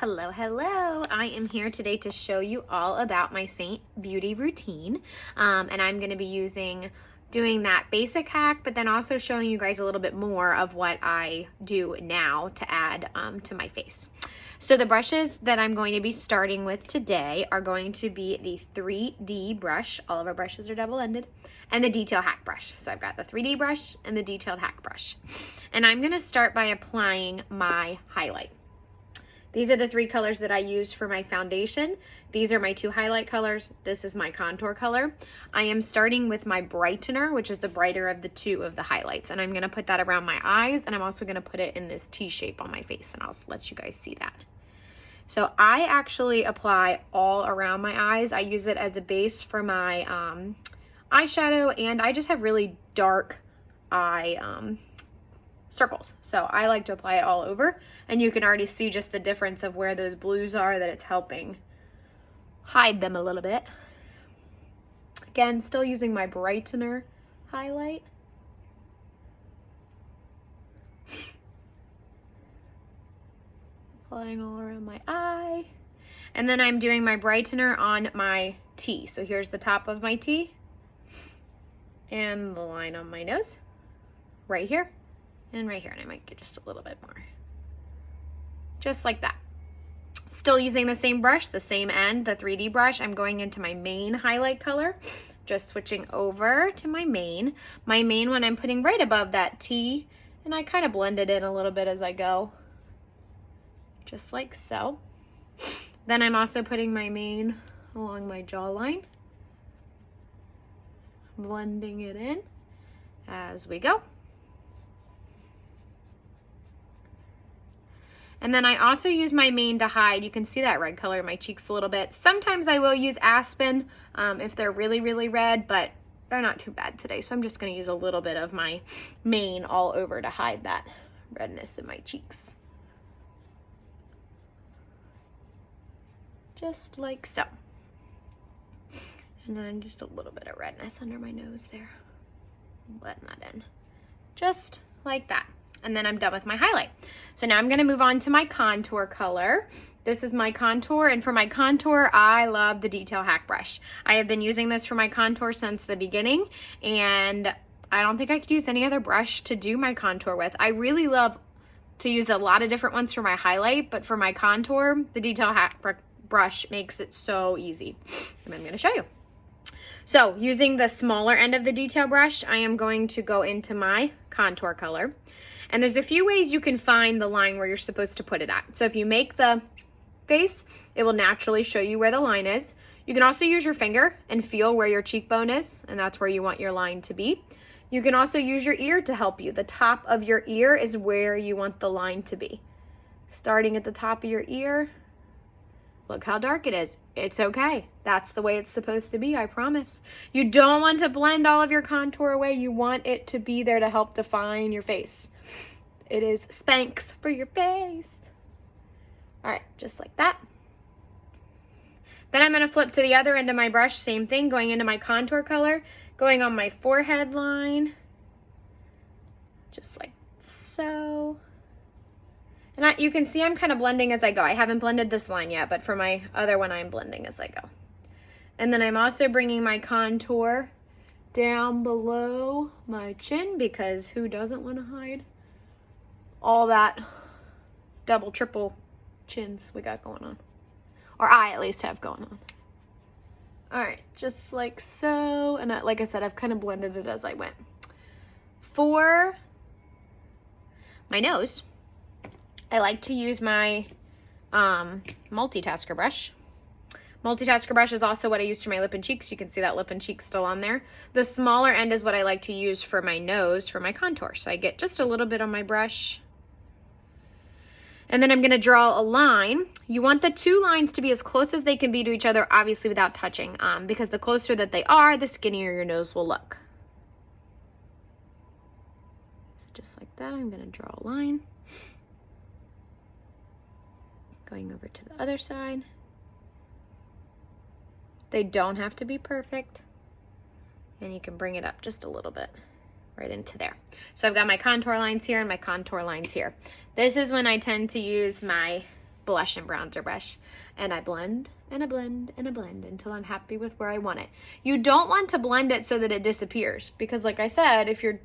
Hello, hello. I am here today to show you all about my Seint beauty routine. And I'm going to be doing that basic hack, but then also showing you guys a little bit more of what I do now to add to my face. So the brushes that I'm going to be starting with today are going to be the 3D brush. All of our brushes are double-ended. And the detail hack brush. So I've got the 3D brush and the detailed hack brush. And I'm going to start by applying my highlight. These are the three colors that I use for my foundation. These are my two highlight colors. This is my contour color. I am starting with my brightener, which is the brighter of the two of the highlights. And I'm gonna put that around my eyes, and I'm also gonna put it in this T shape on my face, and I'll let you guys see that. So I actually apply all around my eyes. I use it as a base for my eyeshadow, and I just have really dark eye circles. So I like to apply it all over, and you can already see just the difference of where those blues are, that it's helping hide them a little bit. Again, still using my brightener highlight. Applying all around my eye. And then I'm doing my brightener on my T. So here's the top of my T and the line on my nose right here. And right here, and I might get just a little bit more. Just like that. Still using the same brush, the same end, the 3D brush. I'm going into my main highlight color. Just switching over to my main. My main one I'm putting right above that T, and I kind of blend it in a little bit as I go. Just like so. Then I'm also putting my main along my jawline. Blending it in as we go. And then I also use my main to hide. You can see that red color in my cheeks a little bit. Sometimes I will use Aspen if they're really, really red, but they're not too bad today. So I'm just gonna use a little bit of my main all over to hide that redness in my cheeks. Just like so. And then just a little bit of redness under my nose there. Blend that in. Just like that. And then I'm done with my highlight. So now I'm gonna move on to my contour color. This is my contour, and for my contour, I love the Detail Hack brush. I have been using this for my contour since the beginning, and I don't think I could use any other brush to do my contour with. I really love to use a lot of different ones for my highlight, but for my contour, the Detail Hack brush makes it so easy. And I'm gonna show you. So using the smaller end of the detail brush, I am going to go into my contour color. And there's a few ways you can find the line where you're supposed to put it at. So if you make the face, it will naturally show you where the line is. You can also use your finger and feel where your cheekbone is, and that's where you want your line to be. You can also use your ear to help you. The top of your ear is where you want the line to be. Starting at the top of your ear, look how dark it is. It's okay. That's the way it's supposed to be, I promise. You don't want to blend all of your contour away. You want it to be there to help define your face. It is Spanx for your face. All right, just like that. Then I'm gonna flip to the other end of my brush, same thing, going into my contour color, going on my forehead line, just like so. And you can see I'm kind of blending as I go. I haven't blended this line yet, but for my other one, I'm blending as I go. And then I'm also bringing my contour down below my chin, because who doesn't want to hide all that double, triple chins we got going on? Or I at least have going on. All right, just like so. And like I said, I've kind of blended it as I went. For my nose, I like to use my multitasker brush. Multitasker brush is also what I use for my lip and cheeks. You can see that lip and cheek still on there. The smaller end is what I like to use for my nose, for my contour. So I get just a little bit on my brush. And then I'm gonna draw a line. You want the two lines to be as close as they can be to each other, obviously without touching, because the closer that they are, the skinnier your nose will look. So just like that, I'm gonna draw a line. Going over to the other side. They don't have to be perfect. And you can bring it up just a little bit right into there. So I've got my contour lines here and my contour lines here. This is when I tend to use my blush and bronzer brush. And I blend and I blend and I blend until I'm happy with where I want it. You don't want to blend it so that it disappears, because like I said, if you're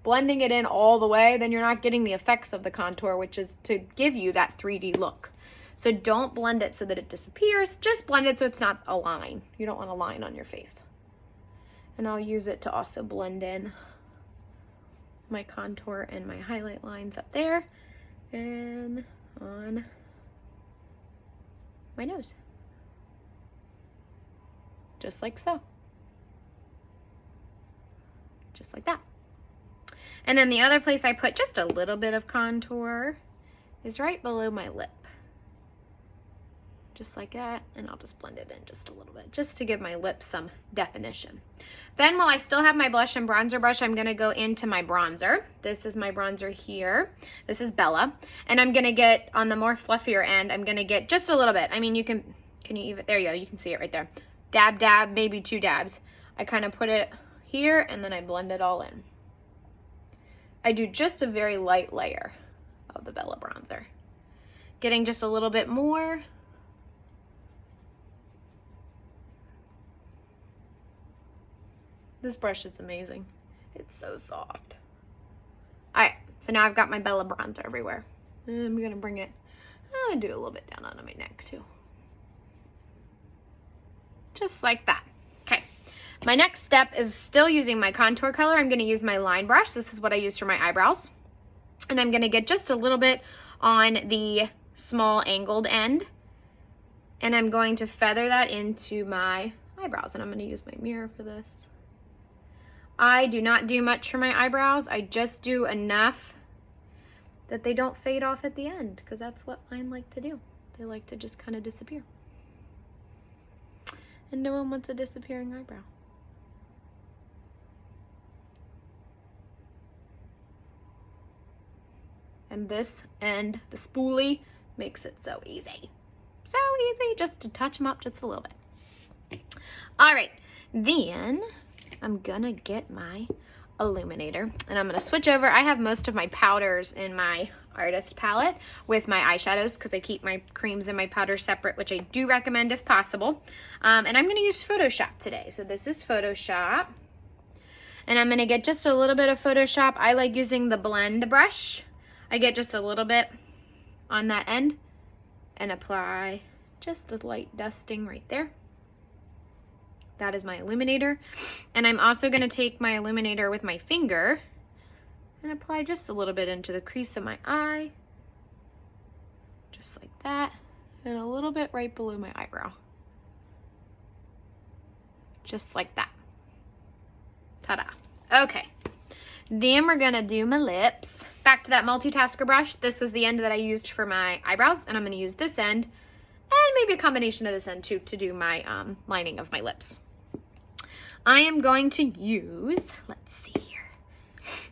blending it in all the way, then you're not getting the effects of the contour, which is to give you that 3D look. So don't blend it so that it disappears. Just blend it so it's not a line. You don't want a line on your face. And I'll use it to also blend in my contour and my highlight lines up there and on my nose. Just like so. Just like that. And then the other place I put just a little bit of contour is right below my lip. Just like that, and I'll just blend it in just a little bit, just to give my lips some definition. Then while I still have my blush and bronzer brush, I'm gonna go into my bronzer. This is my bronzer here. This is Bella. And I'm gonna get, on the more fluffier end, I'm gonna get just a little bit. I mean, can you even, there you go, you can see it right there. Dab, dab, maybe 2 dabs. I kind of put it here, and then I blend it all in. I do just a very light layer of the Bella bronzer. Getting just a little bit more. This brush is amazing. It's so soft. All right, so now I've got my Bella bronzer everywhere. And I'm gonna bring it, I'm gonna do a little bit down onto my neck too. Just like that. Okay, my next step is still using my contour color. I'm gonna use my line brush. This is what I use for my eyebrows. And I'm gonna get just a little bit on the small angled end. And I'm going to feather that into my eyebrows. And I'm gonna use my mirror for this. I do not do much for my eyebrows. I just do enough that they don't fade off at the end, because that's what mine like to do. They like to just kind of disappear. And no one wants a disappearing eyebrow. And this end, the spoolie, makes it so easy. So easy just to touch them up just a little bit. All right, then I'm gonna get my illuminator and I'm gonna switch over. I have most of my powders in my artist palette with my eyeshadows because I keep my creams and my powders separate, which I do recommend if possible. And I'm gonna use Photoshop today. So this is Photoshop. And I'm gonna get just a little bit of Photoshop. I like using the blend brush. I get just a little bit on that end and apply just a light dusting right there. That is my illuminator. And I'm also gonna take my illuminator with my finger and apply just a little bit into the crease of my eye. Just like that. And a little bit right below my eyebrow. Just like that. Ta-da. Okay. Then we're gonna do my lips. Back to that multitasker brush. This was the end that I used for my eyebrows, and I'm gonna use this end and maybe a combination of this end too to do my lining of my lips. I am going to use, let's see here.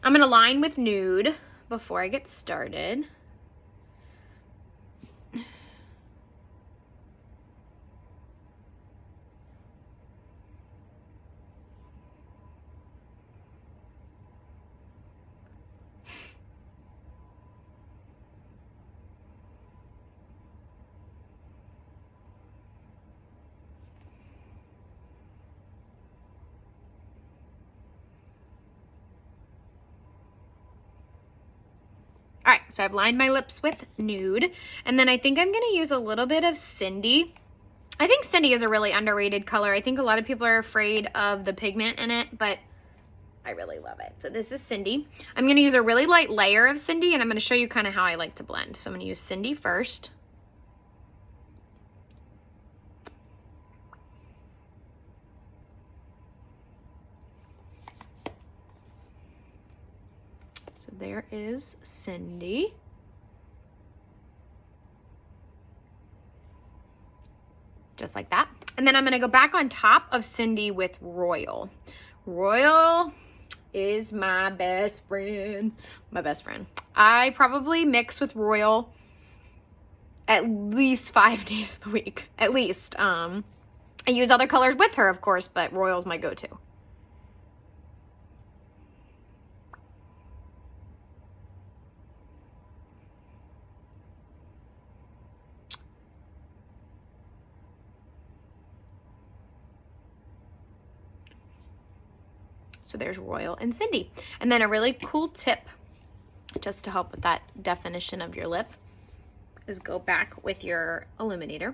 I'm gonna line with nude before I get started. All right, so I've lined my lips with nude, and then I think I'm gonna use a little bit of Cindy. I think Cindy is a really underrated color. I think a lot of people are afraid of the pigment in it, but I really love it. So this is Cindy. I'm gonna use a really light layer of Cindy, and I'm gonna show you kind of how I like to blend. So I'm gonna use Cindy first. So there is Cindy. Just like that. And then I'm gonna go back on top of Cindy with Royal. Royal is my best friend. My best friend. I probably mix with Royal at least 5 days of the week. At least. I use other colors with her, of course, but Royal's my go-to. So there's Royal and Cindy. And then a really cool tip, just to help with that definition of your lip, is go back with your illuminator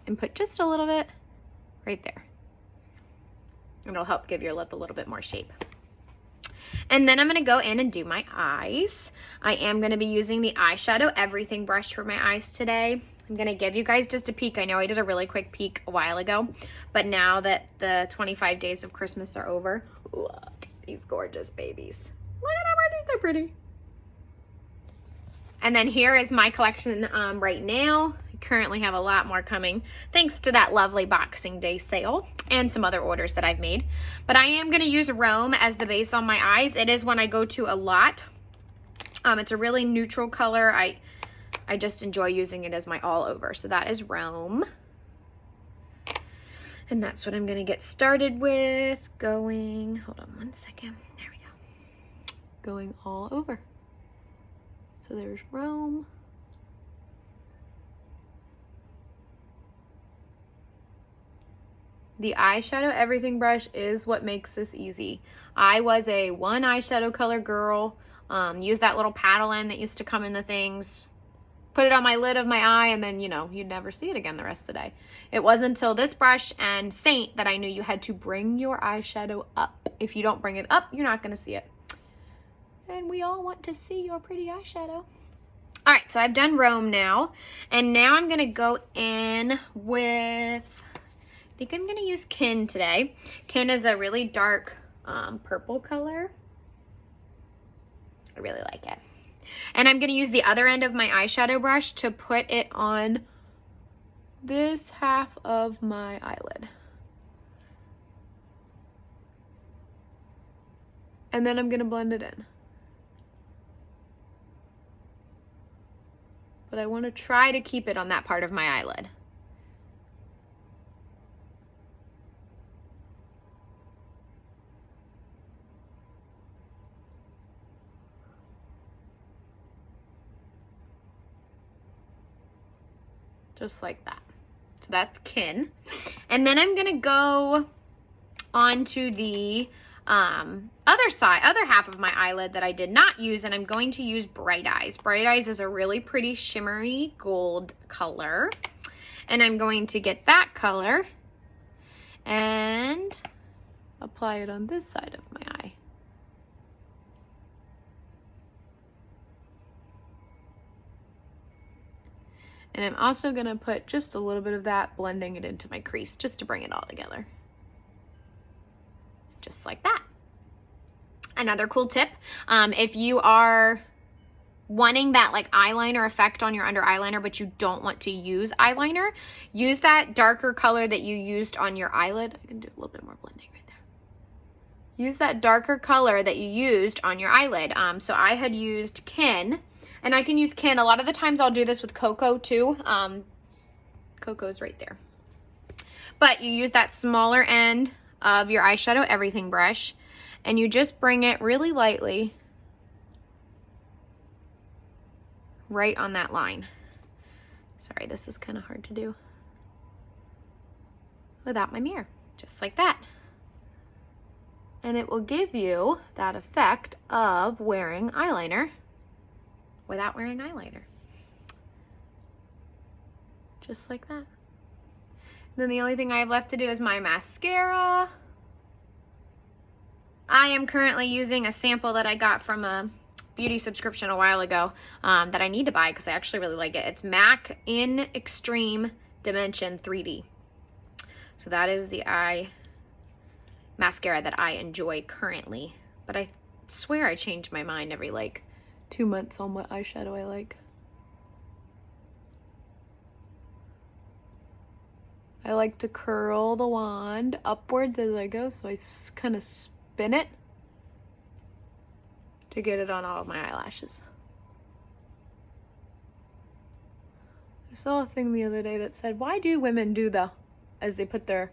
and put just a little bit right there. It'll help give your lip a little bit more shape. And then I'm going to go in and do my eyes. I am going to be using the eyeshadow everything brush for my eyes today. I'm going to give you guys just a peek. I know I did a really quick peek a while ago, but now that the 25 days of Christmas are over, look, these gorgeous babies. Look at how they're so pretty. And then here is my collection right now. I currently have a lot more coming thanks to that lovely Boxing Day sale and some other orders that I've made. But I am going to use Rome as the base on my eyes. It is one I go to a lot. It's a really neutral color. I just enjoy using it as my all over. So that is Rome. And that's what I'm going to get started with. Going, hold on one second. There we go. Going all over. So there's Rome. The eyeshadow everything brush is what makes this easy. I was a one eyeshadow color girl. Used that little paddle end that used to come in the things. Put it on my lid of my eye and then, you know, you'd never see it again the rest of the day. It wasn't until this brush and Seint that I knew you had to bring your eyeshadow up. If you don't bring it up, you're not going to see it. And we all want to see your pretty eyeshadow. All right, so I've done Rome now. And now I'm going to go in with, I think I'm going to use Kin today. Kin is a really dark purple color. I really like it. And I'm going to use the other end of my eyeshadow brush to put it on this half of my eyelid. And then I'm going to blend it in. But I want to try to keep it on that part of my eyelid. Just like that. So that's Kin. And then I'm gonna go onto the other half of my eyelid that I did not use, and I'm going to use Bright Eyes. Bright Eyes is a really pretty shimmery gold color. And I'm going to get that color and apply it on this side of my eye. And I'm also going to put just a little bit of that, blending it into my crease, just to bring it all together. Just like that. Another cool tip, if you are wanting that like eyeliner effect on your under eyeliner, but you don't want to use eyeliner, use that darker color that you used on your eyelid. I can do a little bit more blending right there. Use that darker color that you used on your eyelid. So I had used Kin. And I can use Kin. A lot of the times I'll do this with Cocoa too. Cocoa's right there. But you use that smaller end of your eyeshadow everything brush and you just bring it really lightly right on that line. Sorry, this is kind of hard to do without my mirror. Just like that. And it will give you that effect of wearing eyeliner without wearing eyeliner. Just like that. And then the only thing I have left to do is my mascara. I am currently using a sample that I got from a beauty subscription a while ago that I need to buy because I actually really like it. It's MAC in Extreme Dimension 3D. So that is the eye mascara that I enjoy currently. But I swear I change my mind every like 2 months on what eyeshadow I like. I like to curl the wand upwards as I go, so I kind of spin it to get it on all of my eyelashes. I saw a thing the other day that said, why do women do the, as they put their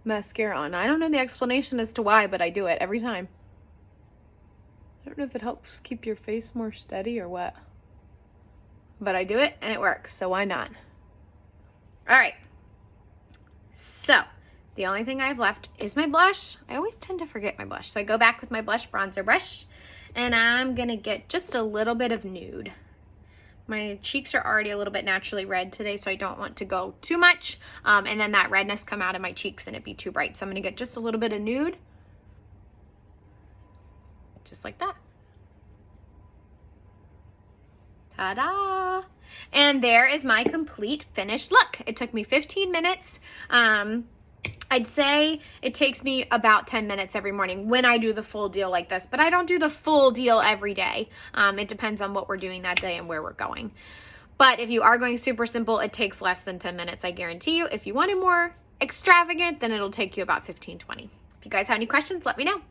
mascara on? I don't know the explanation as to why, but I do it every time. I don't know if it helps keep your face more steady or what. But I do it and it works, so why not? All right. So, The only thing I have left is my blush. I always tend to forget my blush. So I go back with my blush bronzer brush, and I'm gonna get just a little bit of nude. My cheeks are already a little bit naturally red today, so I don't want to go too much. And then that redness come out of my cheeks and it'd be too bright. So I'm gonna get just a little bit of nude. Just like that. Ta-da! And there is my complete finished look. It took me 15 minutes. I'd say it takes me about 10 minutes every morning when I do the full deal like this, but I don't do the full deal every day. It depends on what we're doing that day and where we're going. But if you are going super simple, it takes less than 10 minutes, I guarantee you. If you want it more extravagant, then it'll take you about 15, 20. If you guys have any questions, let me know.